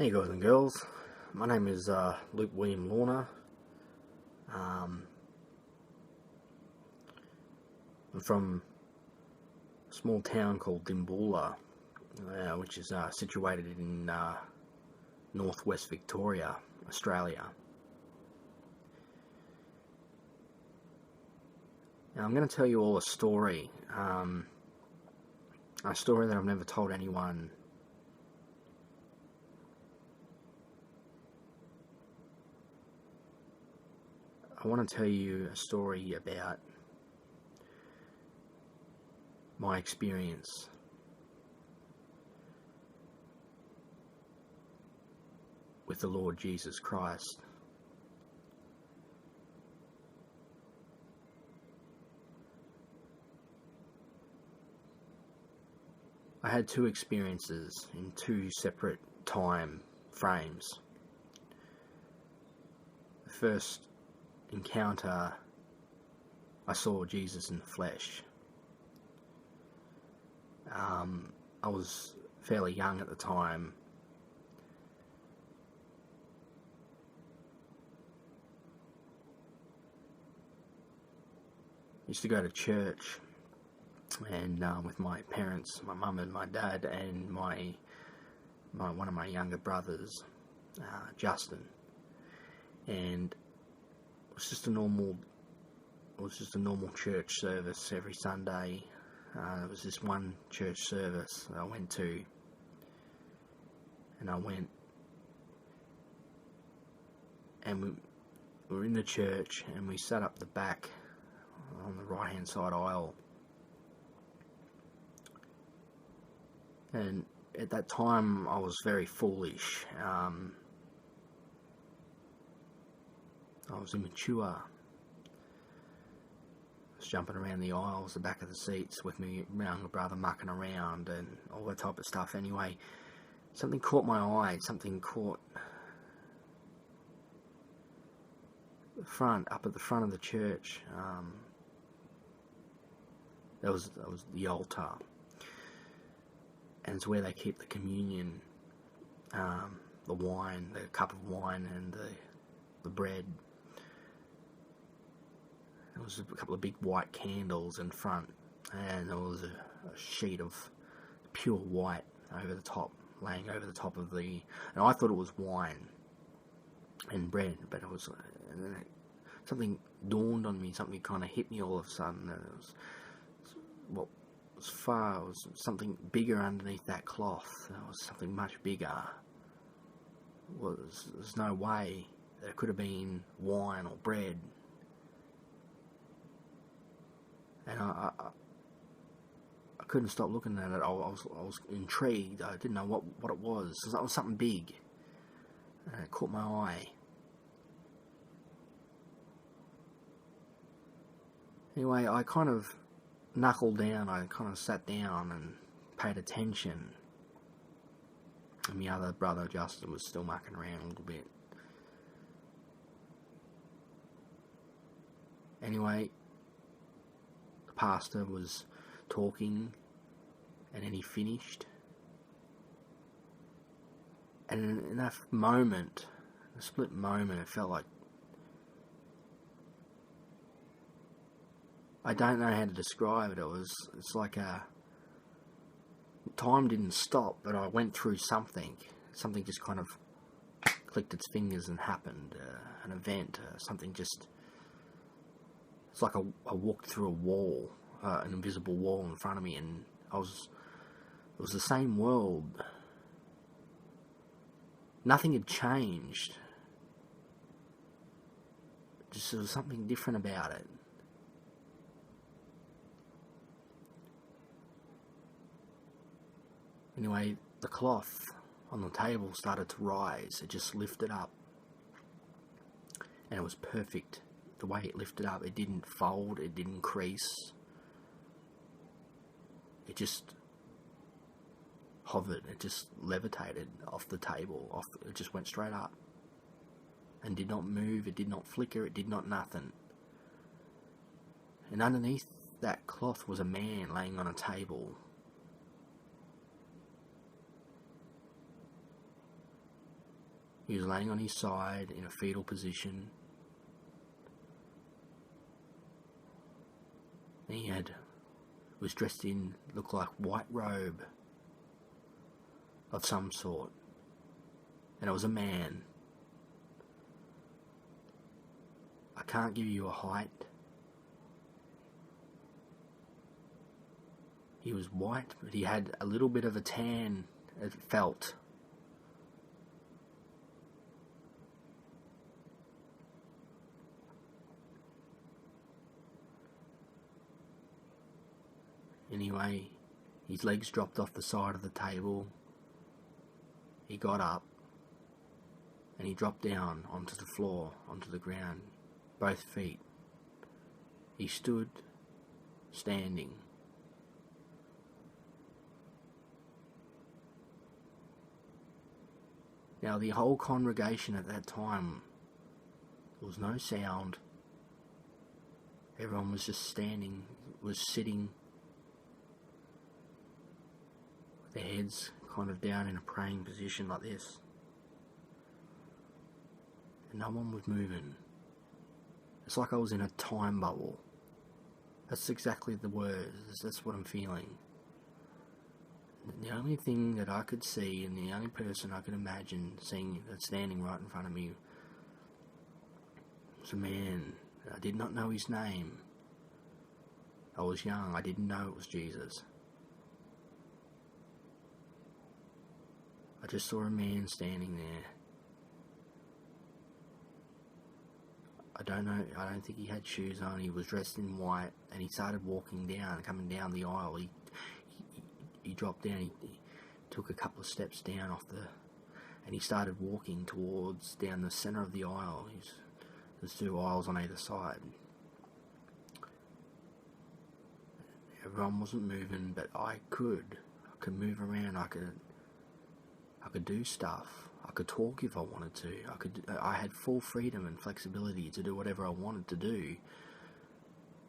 Hey guys and girls, my name is Luke William Lorna. I'm from a small town called Dimboola, which is situated in northwest Victoria, Australia. Now I'm going to tell you all a story that I've never told anyone. I want to tell you a story about my experience with the Lord Jesus Christ. I had two experiences in two separate time frames. The first encounter, I saw Jesus in the flesh. I was fairly young at the time. I used to go to church and with my parents, my mum and my dad, and one of my younger brothers, Justin. And it was just a normal church service every Sunday. There was this one church service that I went to, and we were in the church, and we sat up the back on the right hand side aisle. And at that time I was very foolish. I was immature. I was jumping around the aisles, the back of the seats with my younger brother, mucking around and all that type of stuff. Anyway, something caught my eye. Something caught up at the front of the church. That was the altar, and it's where they keep the communion, the wine, the cup of wine, and the bread. There was a couple of big white candles in front, and there was a sheet of pure white over the top, laying over the top of the. And I thought it was wine and bread, but it was. And then something dawned on me. Something kind of hit me all of a sudden. And it was something bigger underneath that cloth. There was something much bigger. There's no way that it could have been wine or bread. And I couldn't stop looking at it. I was intrigued. I didn't know what it was. It was something big, and it caught my eye. Anyway, I kind of knuckled down. I kind of sat down and paid attention. And my other brother Justin was still mucking around a little bit. Anyway, the pastor was talking, and then he finished. And in that moment, a split moment, it felt like, I don't know how to describe it. It's like time didn't stop, but I went through something. Something just kind of clicked its fingers and happened. An event, something just. It's like I walked through a wall, an invisible wall in front of me, and it was the same world. Nothing had changed. Just there was something different about it. Anyway, the cloth on the table started to rise. It just lifted up. And it was perfect. The way it lifted up, it didn't fold, it didn't crease. It just hovered, it just levitated off the table. It just went straight up. And did not move, it did not flicker, it did not nothing. And underneath that cloth was a man laying on a table. He was laying on his side in a fetal position. He was dressed in, looked like white robe of some sort. And it was a man. I can't give you a height. He was white, but he had a little bit of a tan, it felt. Anyway, his legs dropped off the side of the table. He got up and he dropped down onto the floor, onto the ground, both feet. He stood, standing. Now, the whole congregation at that time, there was no sound. Everyone was just standing, was sitting, with their heads kind of down in a praying position like this. And no one was moving. It's like I was in a time bubble. That's exactly the words. That's what I'm feeling. The only thing that I could see, and the only person I could imagine seeing that's standing right in front of me, was a man. I did not know his name. I was young. I didn't know it was Jesus. I just saw a man standing there. I don't think he had shoes on. He was dressed in white, and he started walking down, coming down the aisle. He dropped down, he took a couple of steps down and he started walking towards, down the centre of the aisle. There's two aisles on either side. Everyone wasn't moving, but I could move around, I could do stuff. I could talk if I wanted to. I had full freedom and flexibility to do whatever I wanted to do.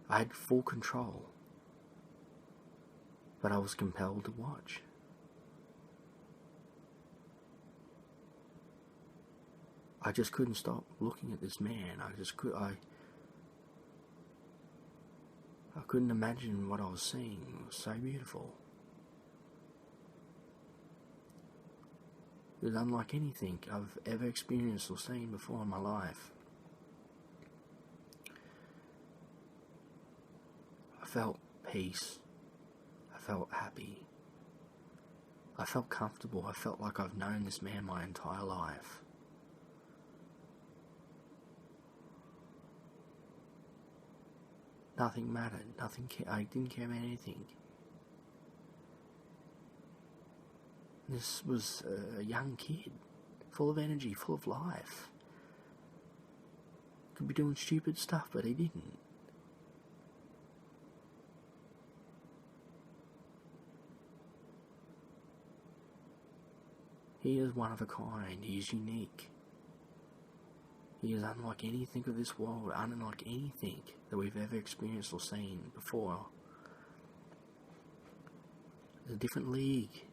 I had full control. But I was compelled to watch. I just couldn't stop looking at this man. I couldn't imagine what I was seeing. It was so beautiful. It was unlike anything I've ever experienced or seen before in my life. I felt peace. I felt happy. I felt comfortable. I felt like I've known this man my entire life. Nothing mattered. I didn't care about anything. This was a young kid, full of energy, full of life. Could be doing stupid stuff, but he didn't. He is one of a kind. He is unique. He is unlike anything of this world, unlike anything that we've ever experienced or seen before. It's a different league.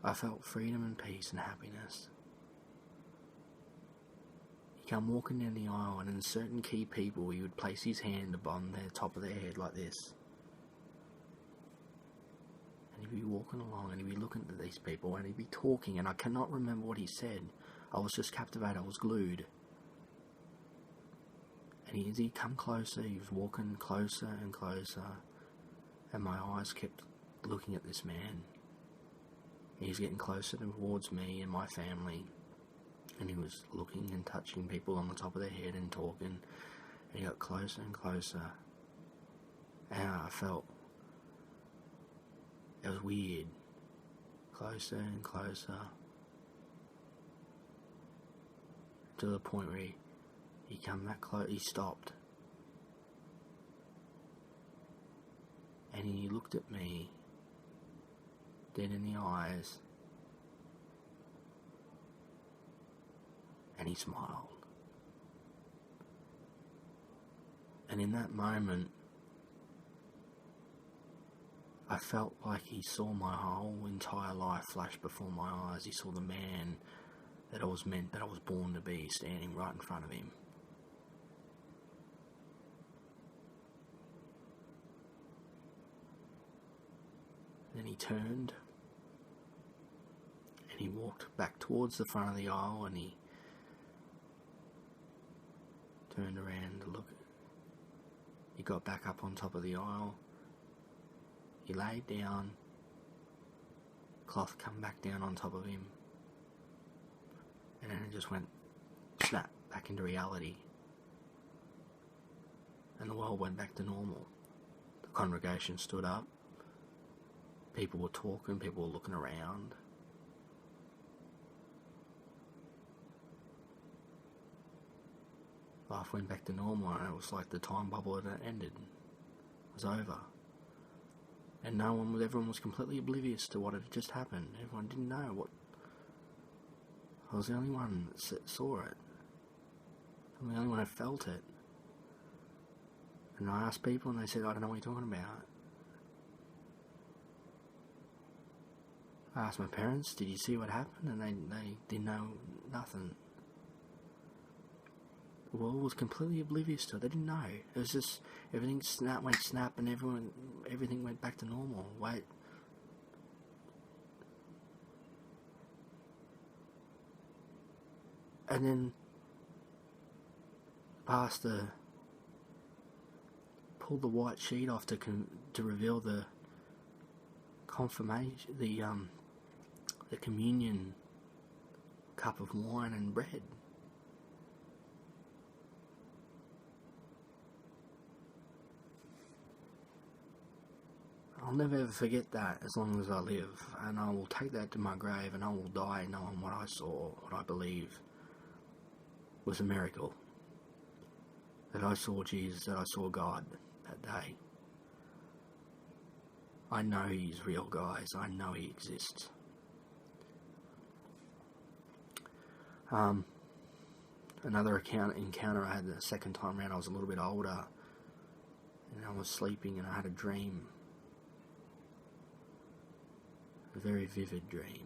I felt freedom and peace and happiness. He come walking down the aisle, and in certain key people, he would place his hand upon the top of their head like this. And he'd be walking along, and he'd be looking at these people, and he'd be talking, and I cannot remember what he said. I was just captivated. I was glued. And as he come closer, he was walking closer and closer, and my eyes kept looking at this man. He was getting closer towards me and my family, and he was looking and touching people on the top of their head and talking, and he got closer and closer, and I felt it was weird, closer and closer, to the point where he come that close. He stopped, and he looked at me dead in the eyes, and he smiled. And in that moment, I felt like he saw my whole entire life flash before my eyes. He saw the man that I was born to be, standing right in front of him. Then he turned and he walked back towards the front of the aisle, and he turned around to look. He got back up on top of the aisle. He laid down. Cloth come back down on top of him. And then it just went snap back into reality. And the world went back to normal. The congregation stood up. People were talking, people were looking around. Life went back to normal, and it was like the time bubble had ended. It was over. And everyone was completely oblivious to what had just happened. Everyone didn't know what. I was the only one that saw it. I'm the only one that felt it. And I asked people, and they said, I don't know what you're talking about. I asked my parents, did you see what happened? And they didn't know nothing. The world was completely oblivious to it. They didn't know. It was just, everything went snap, and everything went back to normal. Wait. And then pastor pulled the white sheet off to reveal the confirmation, the communion cup of wine and bread. I'll never ever forget that as long as I live, and I will take that to my grave, and I will die knowing what I saw, what I believe was a miracle. That I saw Jesus, that I saw God that day. I know He's real, guys. I know He exists. Another encounter I had the second time around, I was a little bit older, and I was sleeping, and I had a dream. A very vivid dream.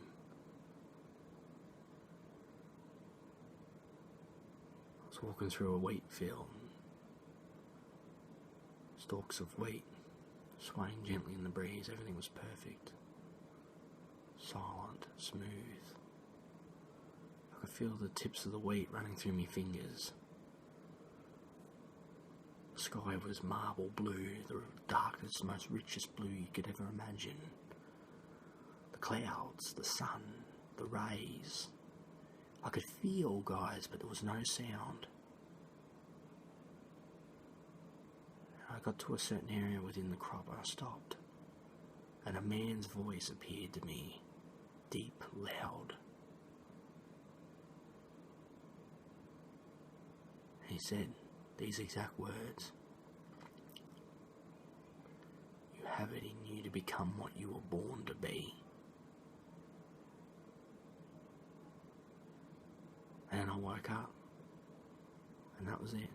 I was walking through a wheat field. Stalks of wheat swaying gently in the breeze. Everything was perfect. Silent, smooth. I could feel the tips of the wheat running through my fingers. The sky was marble blue, the darkest, most richest blue you could ever imagine. The clouds, the sun, the rays. I could feel, guys, but there was no sound. I got to a certain area within the crop and I stopped. And a man's voice appeared to me, deep, loud. And he said these exact words: "You have it in you to become what you were born to be." And I woke up, and that was it.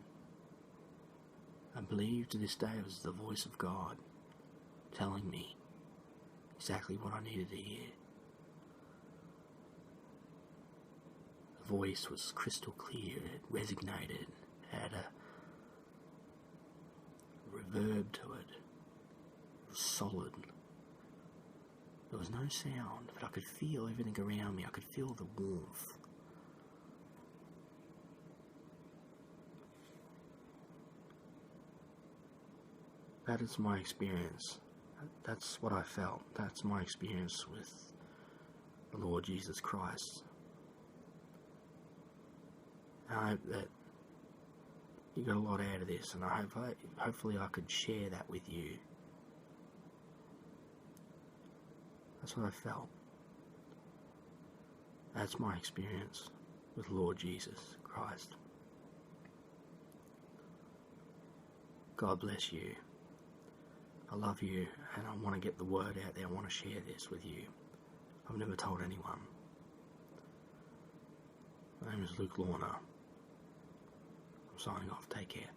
I believe to this day it was the voice of God telling me exactly what I needed to hear. The voice was crystal clear, it resonated, had a reverb to it. It was solid. There was no sound, but I could feel everything around me. I could feel the warmth. That is my experience. That's what I felt. That's my experience with the Lord Jesus Christ. I hope that you got a lot out of this, and hopefully I could share that with you. That's what I felt. That's my experience with Lord Jesus Christ. God bless you. I love you, and I want to get the word out there. I want to share this with you. I've never told anyone. My name is Luke Lorna. I'm signing off. Take care.